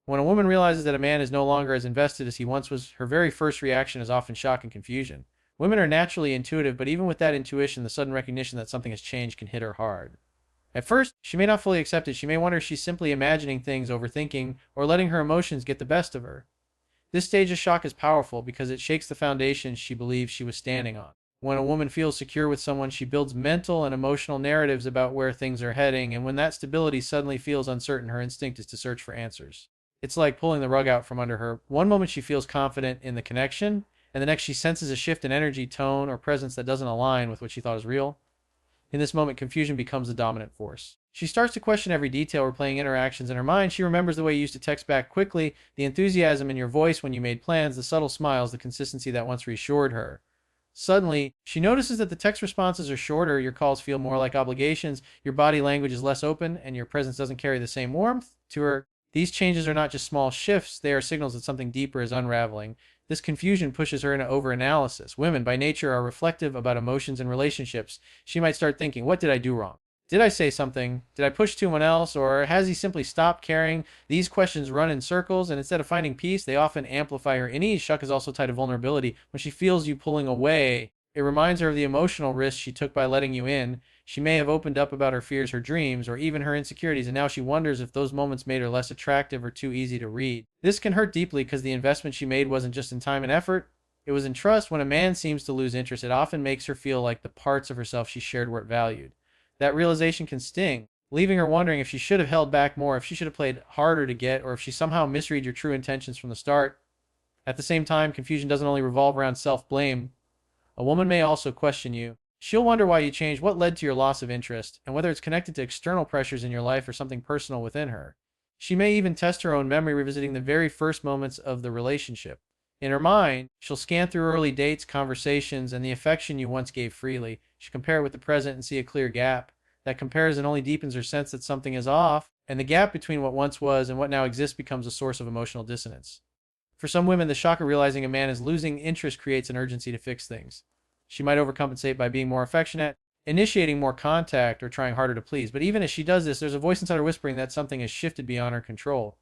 When a woman realizes that a man is no longer as invested as he once was, her very first reaction is often shock and confusion. Women are naturally intuitive, but even with that intuition, the sudden recognition that something has changed can hit her hard. At first, she may not fully accept it. She may wonder if she's simply imagining things, overthinking, or letting her emotions get the best of her. This stage of shock is powerful because it shakes the foundation she believed she was standing on. When a woman feels secure with someone, she builds mental and emotional narratives about where things are heading, and when that stability suddenly feels uncertain, her instinct is to search for answers. It's like pulling the rug out from under her. One moment she feels confident in the connection, and the next she senses a shift in energy, tone, or presence that doesn't align with what she thought is real. In this moment, confusion becomes the dominant force. She starts to question every detail, replaying interactions in her mind. She remembers the way you used to text back quickly, the enthusiasm in your voice when you made plans, the subtle smiles, the consistency that once reassured her. Suddenly, she notices that the text responses are shorter, your calls feel more like obligations, your body language is less open, and your presence doesn't carry the same warmth. To her, these changes are not just small shifts, they are signals that something deeper is unraveling. This confusion pushes her into overanalysis. Women, by nature, are reflective about emotions and relationships. She might start thinking, what did I do wrong? Did I say something? Did I push someone else? Or has he simply stopped caring? These questions run in circles, and instead of finding peace, they often amplify her unease. Shock is also tied to vulnerability. When she feels you pulling away, it reminds her of the emotional risk she took by letting you in. She may have opened up about her fears, her dreams, or even her insecurities, and now she wonders if those moments made her less attractive or too easy to read. This can hurt deeply because the investment she made wasn't just in time and effort, it was in trust. When a man seems to lose interest, it often makes her feel like the parts of herself she shared weren't valued. That realization can sting, leaving her wondering if she should have held back more, if she should have played harder to get, or if she somehow misread your true intentions from the start. At the same time, confusion doesn't only revolve around self-blame. A woman may also question you. She'll wonder why you changed, what led to your loss of interest, and whether it's connected to external pressures in your life or something personal within her. She may even test her own memory, revisiting the very first moments of the relationship. In her mind, she'll scan through early dates, conversations, and the affection you once gave freely. She'll compare it with the present and see a clear gap. That comparison only deepens her sense that something is off, and the gap between what once was and what now exists becomes a source of emotional dissonance. For some women, the shock of realizing a man is losing interest creates an urgency to fix things. She might overcompensate by being more affectionate, initiating more contact, or trying harder to please. But even as she does this, there's a voice inside her whispering that something has shifted beyond her control.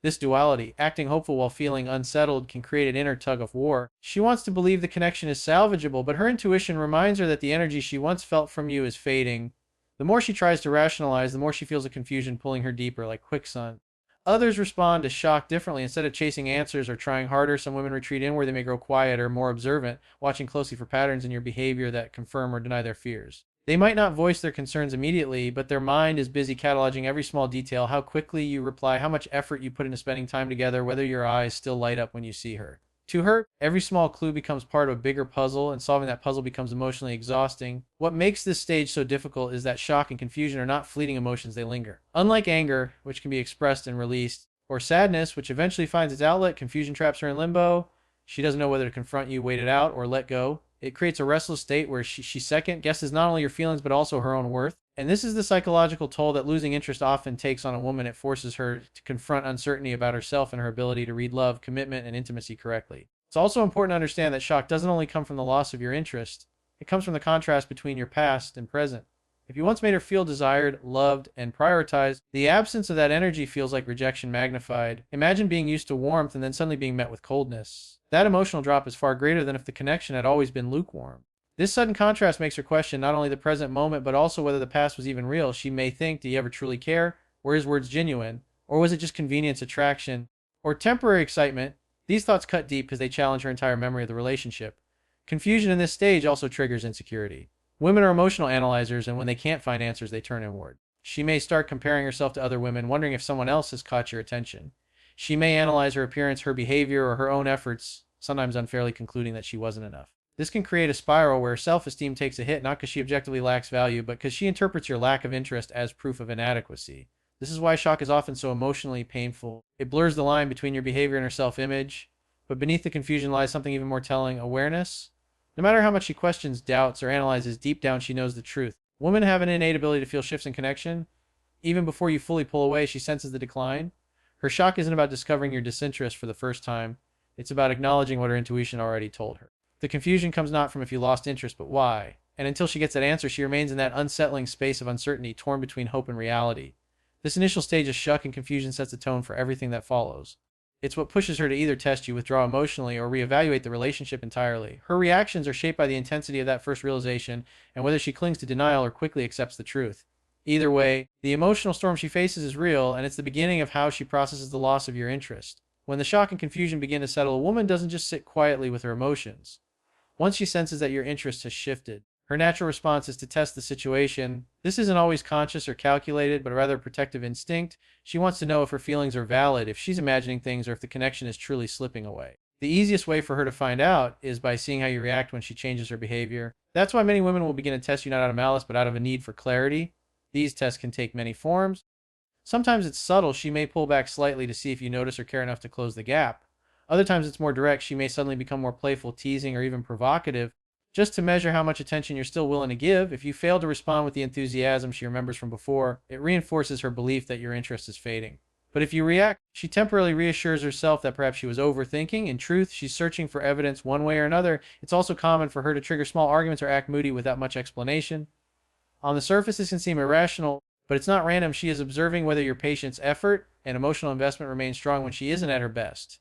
This duality, acting hopeful while feeling unsettled, can create an inner tug of war. She wants to believe the connection is salvageable, but her intuition reminds her that the energy she once felt from you is fading. The more she tries to rationalize, the more she feels a confusion pulling her deeper, like quicksand. Others respond to shock differently. Instead of chasing answers or trying harder, some women retreat inward. They may grow quieter, more observant, watching closely for patterns in your behavior that confirm or deny their fears. They might not voice their concerns immediately, but their mind is busy cataloging every small detail, how quickly you reply, how much effort you put into spending time together, whether your eyes still light up when you see her. To her, every small clue becomes part of a bigger puzzle, and solving that puzzle becomes emotionally exhausting. What makes this stage so difficult is that shock and confusion are not fleeting emotions, they linger. Unlike anger, which can be expressed and released, or sadness, which eventually finds its outlet, confusion traps her in limbo. She doesn't know whether to confront you, wait it out, or let go. It creates a restless state where she second guesses not only your feelings but also her own worth. And this is the psychological toll that losing interest often takes on a woman. It forces her to confront uncertainty about herself and her ability to read love, commitment, and intimacy correctly. It's also important to understand that shock doesn't only come from the loss of your interest, it comes from the contrast between your past and present. If you once made her feel desired, loved, and prioritized, the absence of that energy feels like rejection magnified. Imagine being used to warmth and then suddenly being met with coldness. That emotional drop is far greater than if the connection had always been lukewarm. This sudden contrast makes her question not only the present moment, but also whether the past was even real. She may think, do you ever truly care? Were his words genuine? Or was it just convenience, attraction, or temporary excitement? These thoughts cut deep because they challenge her entire memory of the relationship. Confusion in this stage also triggers insecurity. Women are emotional analyzers, and when they can't find answers, they turn inward. She may start comparing herself to other women, wondering if someone else has caught your attention. She may analyze her appearance, her behavior, or her own efforts, sometimes unfairly concluding that she wasn't enough. This can create a spiral where self-esteem takes a hit, not because she objectively lacks value, but because she interprets your lack of interest as proof of inadequacy. This is why shock is often so emotionally painful. It blurs the line between your behavior and her self-image, but beneath the confusion lies something even more telling: awareness. No matter how much she questions, doubts, or analyzes, deep down she knows the truth. Women have an innate ability to feel shifts in connection. Even before you fully pull away, she senses the decline. Her shock isn't about discovering your disinterest for the first time. It's about acknowledging what her intuition already told her. The confusion comes not from if you lost interest, but why. And until she gets that answer, she remains in that unsettling space of uncertainty, torn between hope and reality. This initial stage of shock and confusion sets the tone for everything that follows. It's what pushes her to either test you, withdraw emotionally, or reevaluate the relationship entirely. Her reactions are shaped by the intensity of that first realization and whether she clings to denial or quickly accepts the truth. Either way, the emotional storm she faces is real, and it's the beginning of how she processes the loss of your interest. When the shock and confusion begin to settle, a woman doesn't just sit quietly with her emotions. Once she senses that your interest has shifted, her natural response is to test the situation. This isn't always conscious or calculated, but rather a protective instinct. She wants to know if her feelings are valid, if she's imagining things, or if the connection is truly slipping away. The easiest way for her to find out is by seeing how you react when she changes her behavior. That's why many women will begin to test you not out of malice, but out of a need for clarity. These tests can take many forms. Sometimes it's subtle. She may pull back slightly to see if you notice or care enough to close the gap. Other times it's more direct. She may suddenly become more playful, teasing, or even provocative, just to measure how much attention you're still willing to give. If you fail to respond with the enthusiasm she remembers from before, it reinforces her belief that your interest is fading. But if you react, she temporarily reassures herself that perhaps she was overthinking. In truth, she's searching for evidence one way or another. It's also common for her to trigger small arguments or act moody without much explanation. On the surface, this can seem irrational, but it's not random. She is observing whether your patient's effort and emotional investment remain strong when she isn't at her best.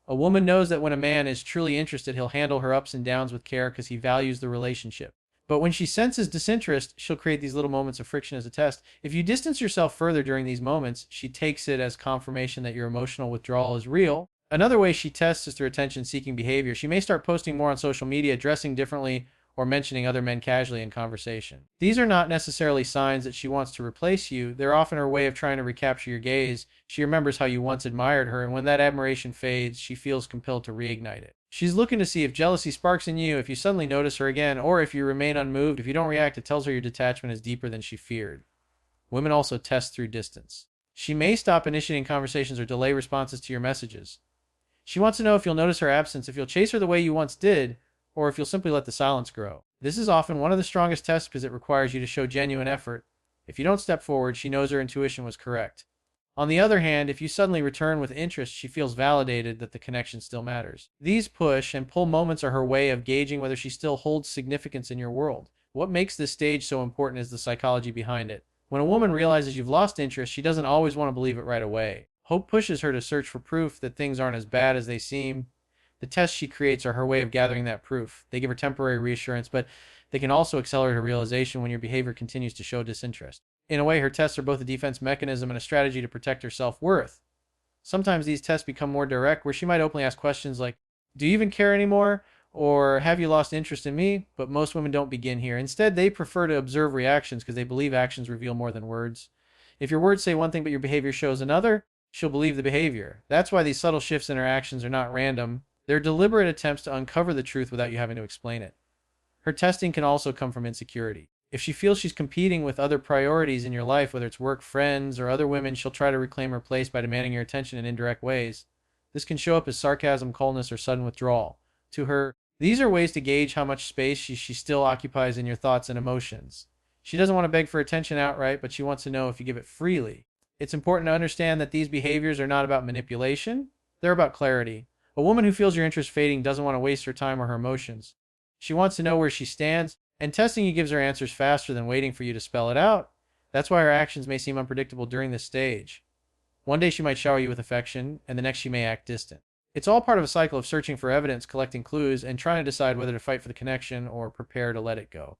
A woman knows that when a man is truly interested, he'll handle her ups and downs with care because he values the relationship. But when she senses disinterest, she'll create these little moments of friction as a test. If you distance yourself further during these moments, she takes it as confirmation that your emotional withdrawal is real. Another way she tests is through attention-seeking behavior. She may start posting more on social media, dressing differently, or mentioning other men casually in conversation. These are not necessarily signs that she wants to replace you. They're often her way of trying to recapture your gaze. She remembers how you once admired her, and when that admiration fades, she feels compelled to reignite it. She's looking to see if jealousy sparks in you, if you suddenly notice her again, or if you remain unmoved. If you don't react, it tells her your detachment is deeper than she feared. Women also test through distance. She may stop initiating conversations or delay responses to your messages. She wants to know if you'll notice her absence, if you'll chase her the way you once did, or if you'll simply let the silence grow. This is often one of the strongest tests because it requires you to show genuine effort. If you don't step forward, she knows her intuition was correct. On the other hand, if you suddenly return with interest, she feels validated that the connection still matters. These push and pull moments are her way of gauging whether she still holds significance in your world. What makes this stage so important is the psychology behind it. When a woman realizes you've lost interest, she doesn't always want to believe it right away. Hope pushes her to search for proof that things aren't as bad as they seem. The tests she creates are her way of gathering that proof. They give her temporary reassurance, but they can also accelerate her realization when your behavior continues to show disinterest. In a way, her tests are both a defense mechanism and a strategy to protect her self-worth. Sometimes these tests become more direct, where she might openly ask questions like, "Do you even care anymore?" or "Have you lost interest in me?" But most women don't begin here. Instead, they prefer to observe reactions because they believe actions reveal more than words. If your words say one thing but your behavior shows another, she'll believe the behavior. That's why these subtle shifts in her actions are not random. They're deliberate attempts to uncover the truth without you having to explain it. Her testing can also come from insecurity. If she feels she's competing with other priorities in your life, whether it's work, friends, or other women, she'll try to reclaim her place by demanding your attention in indirect ways. This can show up as sarcasm, coldness, or sudden withdrawal. To her, these are ways to gauge how much space she still occupies in your thoughts and emotions. She doesn't want to beg for attention outright, but she wants to know if you give it freely. It's important to understand that these behaviors are not about manipulation. They're about clarity. A woman who feels your interest fading doesn't want to waste her time or her emotions. She wants to know where she stands, and testing you gives her answers faster than waiting for you to spell it out. That's why her actions may seem unpredictable during this stage. One day she might shower you with affection, and the next she may act distant. It's all part of a cycle of searching for evidence, collecting clues, and trying to decide whether to fight for the connection or prepare to let it go.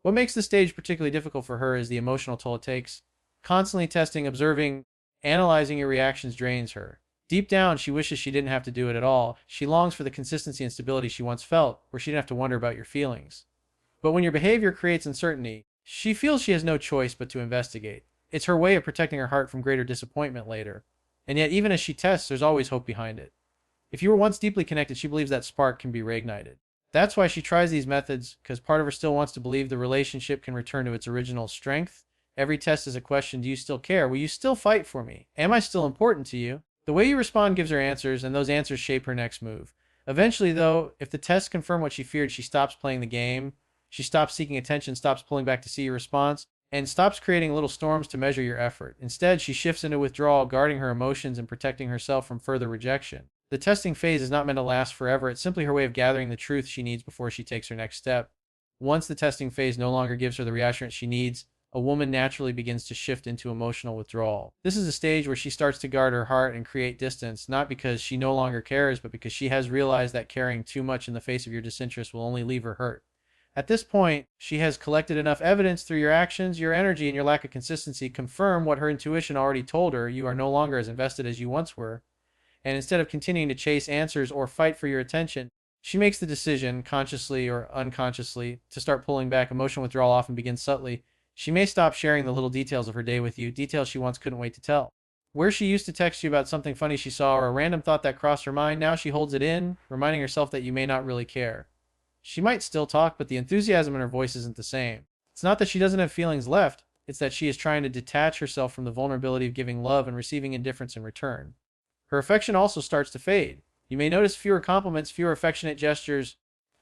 What makes this stage particularly difficult for her is the emotional toll it takes. Constantly testing, observing, analyzing your reactions drains her. Deep down, she wishes she didn't have to do it at all. She longs for the consistency and stability she once felt, where she didn't have to wonder about your feelings. But when your behavior creates uncertainty, she feels she has no choice but to investigate. It's her way of protecting her heart from greater disappointment later. And yet, even as she tests, there's always hope behind it. If you were once deeply connected, she believes that spark can be reignited. That's why she tries these methods, because part of her still wants to believe the relationship can return to its original strength. Every test is a question: do you still care? Will you still fight for me? Am I still important to you? The way you respond gives her answers, and those answers shape her next move. Eventually, though, if the tests confirm what she feared, she stops playing the game. She stops seeking attention, stops pulling back to see your response, and stops creating little storms to measure your effort. Instead, she shifts into withdrawal, guarding her emotions and protecting herself from further rejection. The testing phase is not meant to last forever. It's simply her way of gathering the truth she needs before she takes her next step. Once the testing phase no longer gives her the reassurance she needs, a woman naturally begins to shift into emotional withdrawal. This is a stage where she starts to guard her heart and create distance, not because she no longer cares, but because she has realized that caring too much in the face of your disinterest will only leave her hurt. At this point, she has collected enough evidence through your actions, your energy, and your lack of consistency confirm what her intuition already told her. You are no longer as invested as you once were. And instead of continuing to chase answers or fight for your attention, she makes the decision, consciously or unconsciously, to start pulling back. Emotional withdrawal often begins subtly. She may stop sharing the little details of her day with you, details she once couldn't wait to tell. Where she used to text you about something funny she saw or a random thought that crossed her mind, now she holds it in, reminding herself that you may not really care. She might still talk, but the enthusiasm in her voice isn't the same. It's not that she doesn't have feelings left, it's that she is trying to detach herself from the vulnerability of giving love and receiving indifference in return. Her affection also starts to fade. You may notice fewer compliments, fewer affectionate gestures,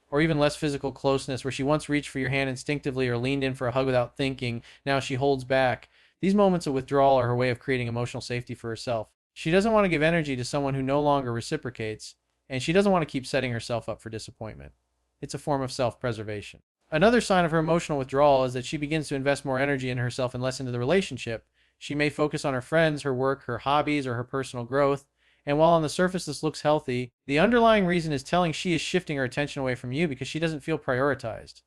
or even less physical closeness. Where she once reached for your hand instinctively or leaned in for a hug without thinking, now she holds back. These moments of withdrawal are her way of creating emotional safety for herself. She doesn't want to give energy to someone who no longer reciprocates, and she doesn't want to keep setting herself up for disappointment. It's a form of self-preservation. Another sign of her emotional withdrawal is that she begins to invest more energy in herself and less into the relationship. She may focus on her friends, her work, her hobbies, or her personal growth. And while on the surface this looks healthy, the underlying reason is telling she is shifting her attention away from you because she doesn't feel prioritized.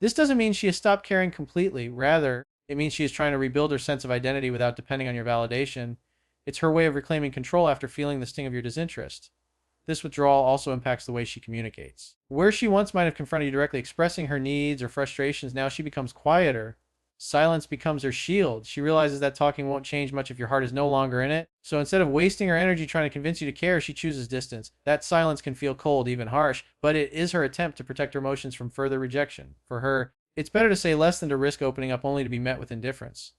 This doesn't mean she has stopped caring completely. Rather, it means she is trying to rebuild her sense of identity without depending on your validation. It's her way of reclaiming control after feeling the sting of your disinterest. This withdrawal also impacts the way she communicates. Where she once might have confronted you directly expressing her needs or frustrations, now she becomes quieter. Silence becomes her shield. She realizes that talking won't change much if your heart is no longer in it. So instead of wasting her energy trying to convince you to care, she chooses distance. That silence can feel cold, even harsh, but it is her attempt to protect her emotions from further rejection. For her, it's better to say less than to risk opening up only to be met with indifference.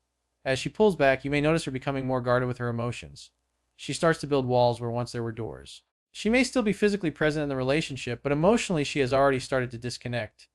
As she pulls back, you may notice her becoming more guarded with her emotions. She starts to build walls where once there were doors. She may still be physically present in the relationship, but emotionally she has already started to disconnect.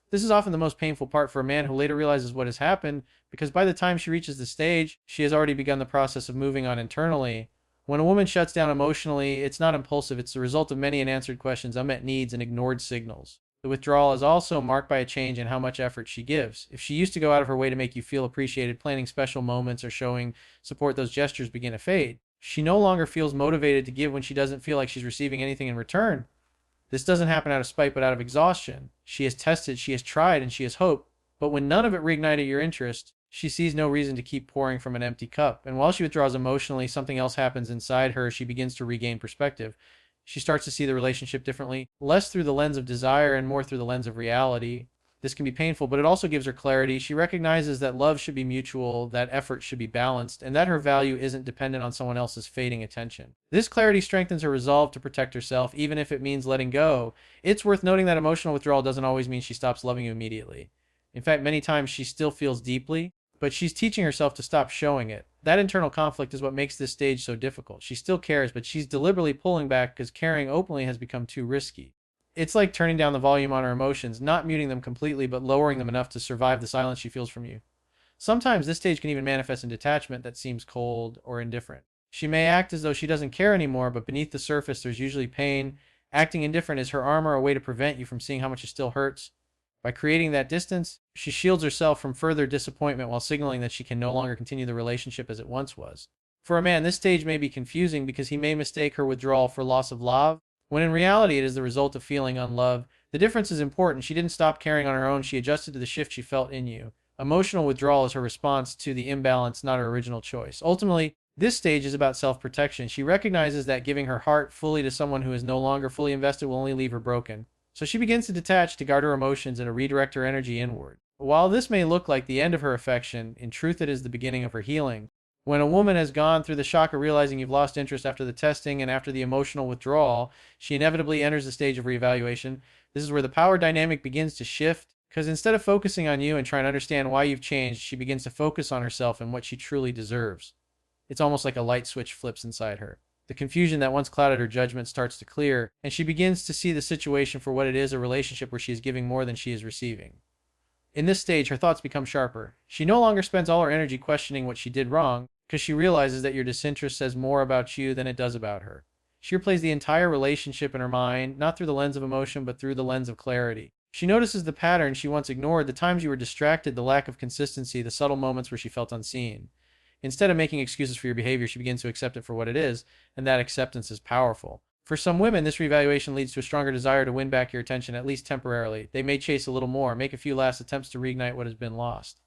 This is often the most painful part for a man who later realizes what has happened, because by the time she reaches the stage, she has already begun the process of moving on internally. When a woman shuts down emotionally, it's not impulsive, it's the result of many unanswered questions, unmet needs, and ignored signals. The withdrawal is also marked by a change in how much effort she gives. If she used to go out of her way to make you feel appreciated, planning special moments or showing support, those gestures begin to fade. She no longer feels motivated to give when she doesn't feel like she's receiving anything in return. This doesn't happen out of spite, but out of exhaustion. She has tested, she has tried, and she has hoped, but when none of it reignited your interest, she sees no reason to keep pouring from an empty cup. And while she withdraws emotionally, something else happens inside her. She begins to regain perspective. She starts to see the relationship differently, less through the lens of desire and more through the lens of reality. This can be painful, but it also gives her clarity. She recognizes that love should be mutual, that effort should be balanced, and that her value isn't dependent on someone else's fading attention. This clarity strengthens her resolve to protect herself, even if it means letting go. It's worth noting that emotional withdrawal doesn't always mean she stops loving you immediately. In fact, many times she still feels deeply, but she's teaching herself to stop showing it. That internal conflict is what makes this stage so difficult. She still cares, but she's deliberately pulling back because caring openly has become too risky. It's like turning down the volume on her emotions, not muting them completely, but lowering them enough to survive the silence she feels from you. Sometimes this stage can even manifest in detachment that seems cold or indifferent. She may act as though she doesn't care anymore, but beneath the surface there's usually pain. Acting indifferent is her armor, a way to prevent you from seeing how much it still hurts. By creating that distance, she shields herself from further disappointment while signaling that she can no longer continue the relationship as it once was. For a man, this stage may be confusing because he may mistake her withdrawal for loss of love, when in reality it is the result of feeling unloved. The difference is important. She didn't stop caring on her own, she adjusted to the shift she felt in you. Emotional withdrawal is her response to the imbalance, not her original choice. Ultimately, this stage is about self-protection. She recognizes that giving her heart fully to someone who is no longer fully invested will only leave her broken. So she begins to detach, to guard her emotions, and to redirect her energy inward. While this may look like the end of her affection, in truth it is the beginning of her healing. When a woman has gone through the shock of realizing you've lost interest after the testing and after the emotional withdrawal, she inevitably enters the stage of reevaluation. This is where the power dynamic begins to shift, because instead of focusing on you and trying to understand why you've changed, she begins to focus on herself and what she truly deserves. It's almost like a light switch flips inside her. The confusion that once clouded her judgment starts to clear, and she begins to see the situation for what it is, a relationship where she is giving more than she is receiving. In this stage, her thoughts become sharper. She no longer spends all her energy questioning what she did wrong, because she realizes that your disinterest says more about you than it does about her. She replays the entire relationship in her mind, not through the lens of emotion, but through the lens of clarity. She notices the patterns she once ignored, the times you were distracted, the lack of consistency, the subtle moments where she felt unseen. Instead of making excuses for your behavior, she begins to accept it for what it is, and that acceptance is powerful. For some women, this reevaluation leads to a stronger desire to win back your attention, at least temporarily. They may chase a little more, make a few last attempts to reignite what has been lost.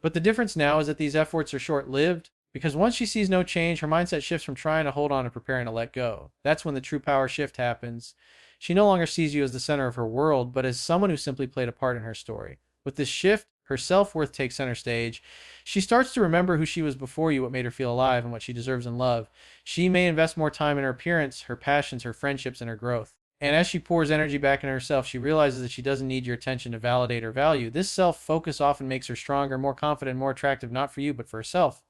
But the difference now is that these efforts are short-lived, because once she sees no change, her mindset shifts from trying to hold on to preparing to let go. That's when the true power shift happens. She no longer sees you as the center of her world, but as someone who simply played a part in her story. With this shift, her self-worth takes center stage. She starts to remember who she was before you, what made her feel alive, and what she deserves in love. She may invest more time in her appearance, her passions, her friendships, and her growth. And as she pours energy back into herself, she realizes that she doesn't need your attention to validate her value. This self-focus often makes her stronger, more confident, more attractive, not for you, but for herself.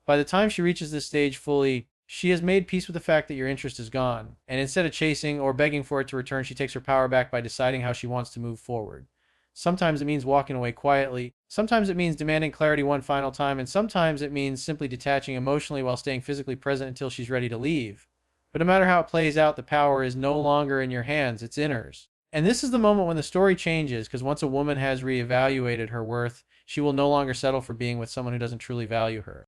By the time she reaches this stage fully, she has made peace with the fact that your interest is gone. And instead of chasing or begging for it to return, she takes her power back by deciding how she wants to move forward. Sometimes it means walking away quietly. Sometimes it means demanding clarity one final time. And sometimes it means simply detaching emotionally while staying physically present until she's ready to leave. But no matter how it plays out, the power is no longer in your hands, it's in hers. And this is the moment when the story changes, because once a woman has reevaluated her worth, she will no longer settle for being with someone who doesn't truly value her.